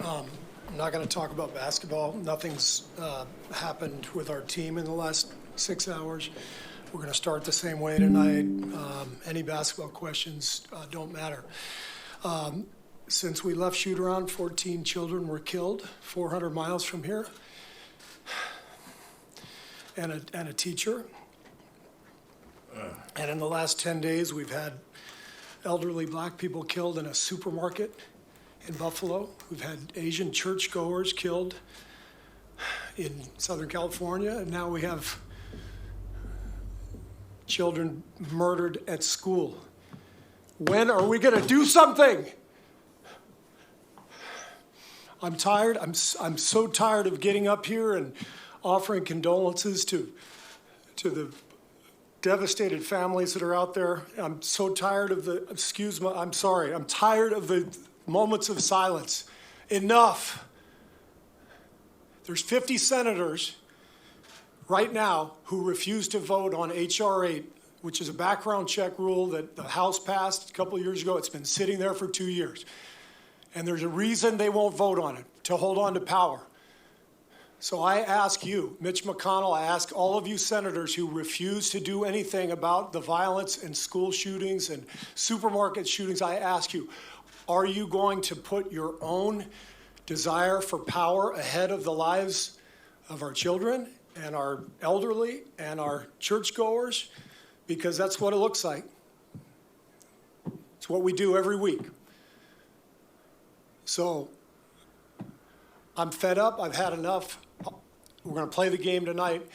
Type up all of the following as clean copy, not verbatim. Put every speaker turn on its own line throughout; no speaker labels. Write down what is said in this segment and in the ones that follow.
I'm not going to talk about basketball. Nothing's happened with our team in the last 6 hours. We're going to start the same way tonight. Any basketball questions don't matter. Since we left shoot-around, 14 children were killed 400 miles from here, and a teacher. And in the last 10 days, we've had elderly black people killed in a supermarket in Buffalo. We've had Asian churchgoers killed in Southern California, and now we have children murdered at school. When are we going to do something? I'm tired. I'm so tired of getting up here and offering condolences to the devastated families that are out there. I'm so tired of I'm tired of the moments of silence. Enough. There's 50 senators right now who refuse to vote on H.R. 8, which is a background check rule that the House passed a couple of years ago. It's been sitting there for 2 years. And there's a reason they won't vote on it, to hold on to power. So I ask you, Mitch McConnell, I ask all of you senators who refuse to do anything about the violence and school shootings and supermarket shootings, I ask you, are you going to put your own desire for power ahead of the lives of our children and our elderly and our churchgoers? Because that's what it looks like. It's what we do every week. So I'm fed up. I've had enough. We're going to play the game tonight,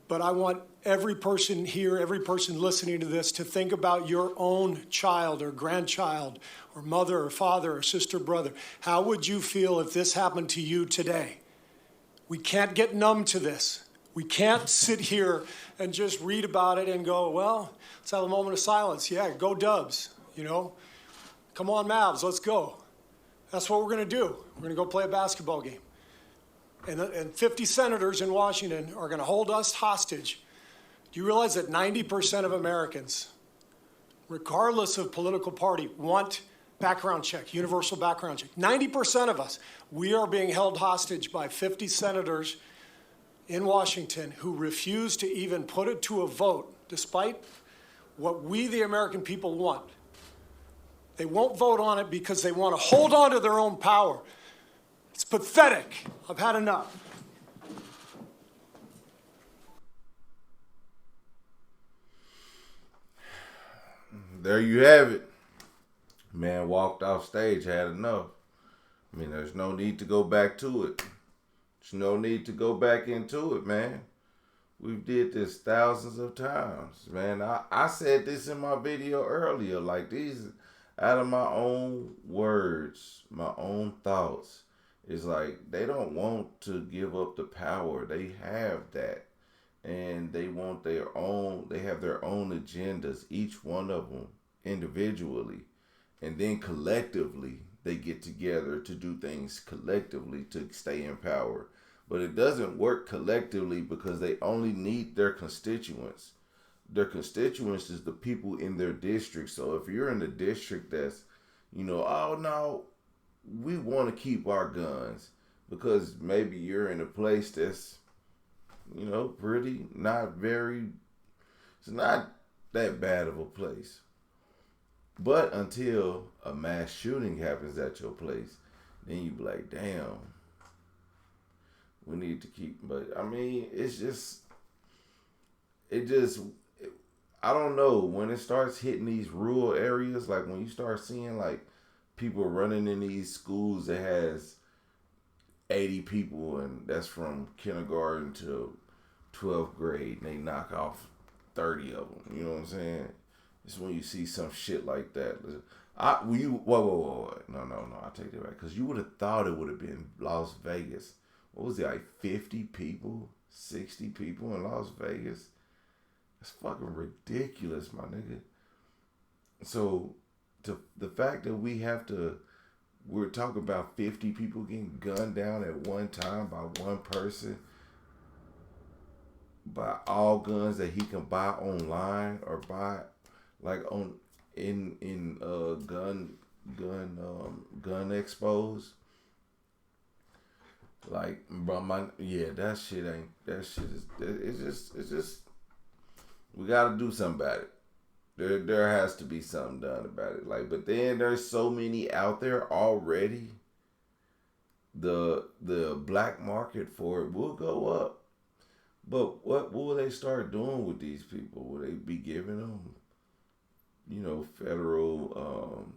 but I want every person here, every person listening to this to think about your own child or grandchild or mother or father or sister, brother. How would you feel if this happened to you today? We can't get numb to this. We can't sit here and just read about it and go, well, let's have a moment of silence. Yeah, go Dubs, you know. Come on, Mavs, let's go. That's what we're going to do. We're going to go play a basketball game. And 50 senators in Washington are going to hold us hostage. Do you realize that 90% of Americans, regardless of political party, want background check, universal background check? 90% of us, we are being held hostage by 50 senators in Washington who refuse to even put it to a vote, despite what we, the American people, want. They won't vote on it because they want to hold on to their own power. It's pathetic. I've had enough.
There you have it. Man walked off stage, had enough. I mean, there's no need to go back to it. There's no need to go back into it, man. We've did this thousands of times, man. I said this in my video earlier, like these, out of my own words, my own thoughts. It's like they don't want to give up the power. They have that. And they want their own, they have their own agendas, each one of them individually. And then collectively, they get together to do things collectively to stay in power. But it doesn't work collectively because they only need their constituents. Their constituents is the people in their district. So if you're in a district that's, oh no, we want to keep our guns because maybe you're in a place that's, pretty, it's not that bad of a place. But until a mass shooting happens at your place, then you be like, damn, we need to keep, but I mean, I don't know, when it starts hitting these rural areas, like when you start seeing like people running in these schools that has 80 people and that's from kindergarten to 12th grade and they knock off 30 of them, you know what I'm saying? It's when you see some shit like that. Whoa. No, I take that back. Because you would have thought it would have been Las Vegas. What was it, like 50 people, 60 people in Las Vegas? That's fucking ridiculous, my nigga. So, the fact that we're talking about 50 people getting gunned down at one time by one person, by all guns that he can buy online or buy like on in gun expos. Like, bro, that shit ain't, that shit is, it's just, we gotta do something about it. There has to be something done about it. Like, but then there's so many out there already. The black market for it will go up. But what will they start doing with these people? Will they be giving them, federal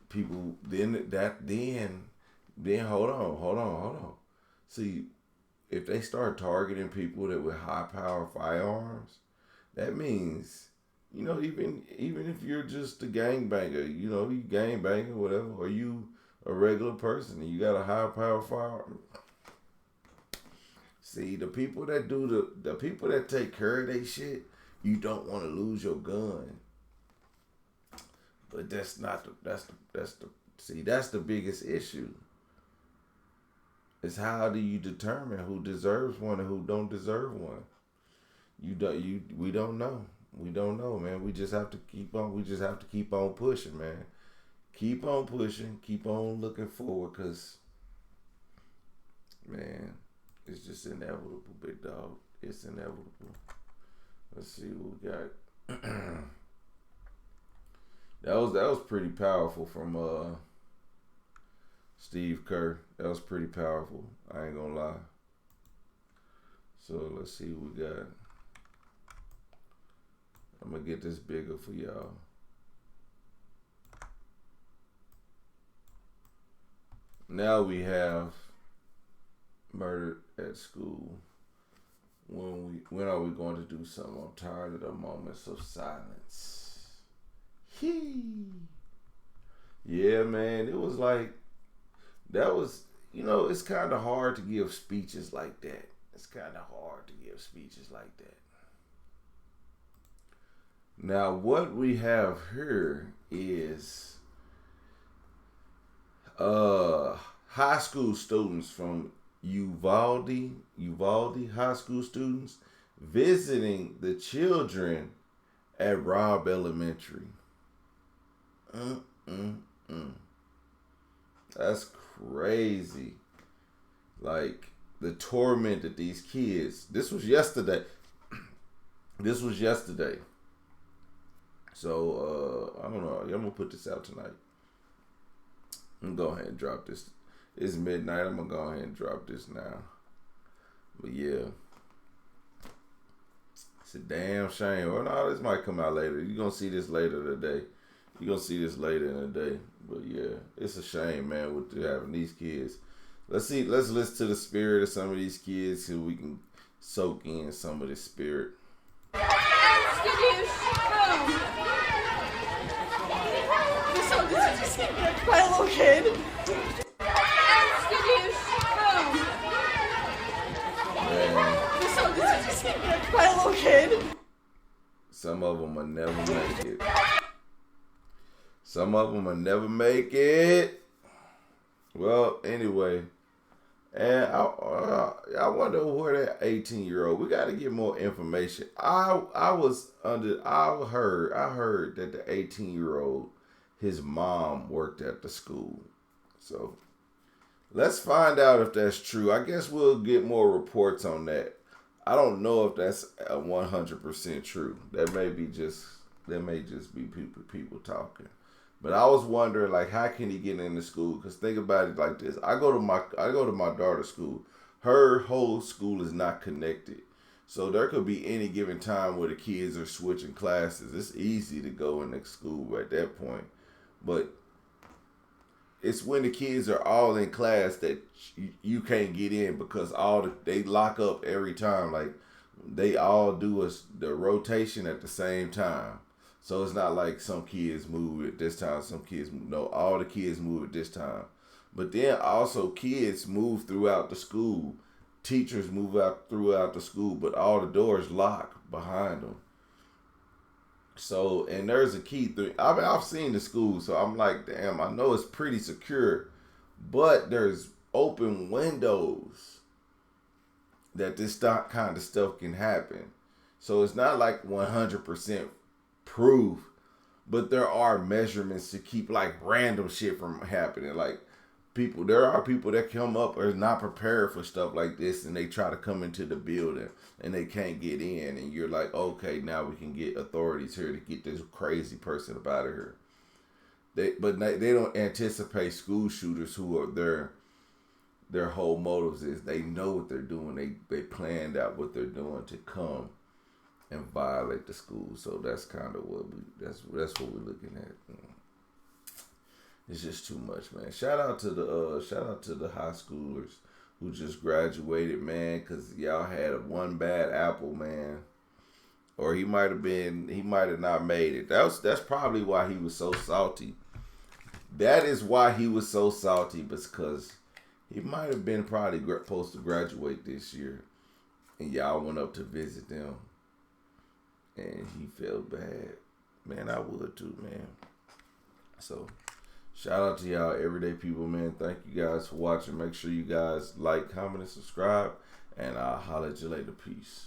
people? Then hold on. See, if they start targeting people that with high power firearms, that means, even if you're just a gangbanger, you gangbanger, whatever, or you a regular person and you got a high power firearm. See, the people that take care of their shit, you don't want to lose your gun. But that's the biggest issue. Is how do you determine who deserves one and who don't deserve one? We don't know. We don't know, man. We just have to keep on pushing, man. Keep on pushing, keep on looking forward, cause man, it's just inevitable, big dog. It's inevitable. Let's see what we got. That was pretty powerful from Steve Kerr. That was pretty powerful. I ain't gonna lie. So let's see what we got. I'm gonna get this bigger for y'all. Now we have murder at school. When are we going to do something? I'm tired of the moments of silence. Yeah, man. It was like, that was, it's kind of hard to give speeches like that. Now, what we have here is high school students from Uvalde high school students visiting the children at Robb Elementary. That's crazy. Like, the torment that these kids. This was yesterday. So, I don't know. I'm going to put this out tonight. I'm going to go ahead and drop this. It's midnight. I'm going to go ahead and drop this now. But yeah. It's a damn shame. Well, no, this might come out later. You're going to see this later today. You're going to see this later in the day. But yeah, it's a shame, man, with having these kids. Let's listen to the spirit of some of these kids so we can soak in some of the spirit.
My little kid. My little kid.
Some of them will never make it. Well, anyway, and I wonder where that 18-year-old. We got to get more information. I heard that the 18-year-old, his mom worked at the school. So let's find out if that's true. I guess we'll get more reports on that. I don't know if that's 100% true. That may just be people talking. But I was wondering, like, how can he get into school? Because think about it like this: I go to my daughter's school. Her whole school is not connected, so there could be any given time where the kids are switching classes. It's easy to go in the school at that point, but it's when the kids are all in class that you can't get in because they lock up every time. Like, they all do the rotation at the same time. So it's not like some kids move at this time, some kids move. No, all the kids move at this time. But then also kids move throughout the school. Teachers move out throughout the school, but all the doors lock behind them. So, and there's a key thing. I've seen the school, so I'm like, damn, I know it's pretty secure, but there's open windows that this kind of stuff can happen. So it's not like 100% proof, but there are measurements to keep like random shit from happening. Like, there are people that come up or is not prepared for stuff like this, and they try to come into the building and they can't get in, and you're like, okay, now we can get authorities here to get this crazy person up out of here. But they don't anticipate school shooters who are their whole motives is they know what they're doing. They planned out what they're doing to come and violate the school. So that's kind of what that's what we're looking at. It's just too much, man. Shout out to the high schoolers who just graduated, man, because y'all had one bad apple, man. Or he might have not made it. That's probably why he was so salty. That is why he was so salty, because he might have been probably supposed to graduate this year, and y'all went up to visit them, and he felt bad. Man, I would too, man. So, shout out to y'all, everyday people, man. Thank you guys for watching. Make sure you guys like, comment, and subscribe, and I'll holler at you later. Peace.